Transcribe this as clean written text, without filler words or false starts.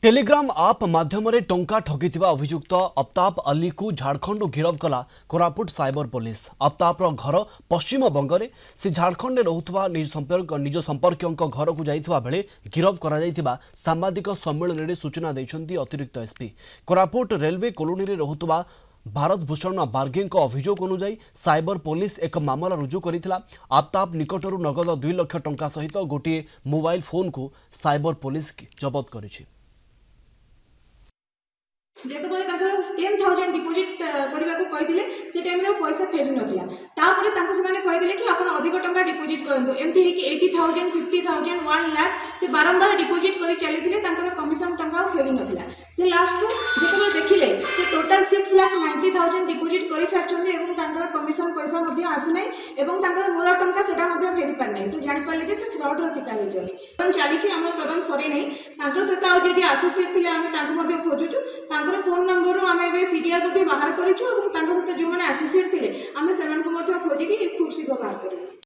Telegram आप माध्यम टंका ठगिथिबा अभियुक्त अफ्ताब अली को झारखंड गिरफ कला कोरापुट साइबर पुलिस। अफ्ताब घर पश्चिम बंगरे से झारखंड रोथुबा निज संपर्क घर को जाइथिबा बेले गिरफ करा जाइथिबा सांबादिक सम्मेलन में सूचना दैछंती अतिरिक्त एसपी। कोरापुट रेलवे कॉलोनी रे रोथुबा भारत भूषण बार्गे अभियोग अनुଯାयी साइबर पुलिस एक मामला रुजु करिथिला। आफ्ताब निकटरू नगद 2 लाख टंका सहित गोटे मोबाइल फोन को साइबर पुलिस जबत करिछि। जेतबले 10,000 डिपोजिट करबा को कहिदिले से टाइम रे पैसा फेरि नथिला। तापरे तांको से माने कहिदिले कि आपण अधिक टंका डिपोजिट करंतु एमती हे कि 80,000 50,000 1 लाख से बारंबार डिपोजिट करि चलिथिले। तांकर कमिशन टंका फेरि नथिला। से लास्ट को जेतबले देखिले से टोटल 6,90,000 डिपोजिट करि सारछन्ते एवं तांकर कमिशन पैसा मध्ये आसी नै एवं तांकर मूल टंका सेटा मध्ये फेरि पार नै। से जानि पाले जे से फ्रॉड रो शिकार होई जली तन चाली छी। हमर तदन सरी नै तांकर सेटा आ जे एसोसिएट थिले आमे तांको मध्ये खोजुछु। तांकर फोन नंबर आमे बे सीडीआर मध्ये बाहर करिछु एवं तांको सहित जो माने एसोसिएट थिले आमे सेमान को मध्ये खोजि कि खूब शीघ्र बाहर करियो।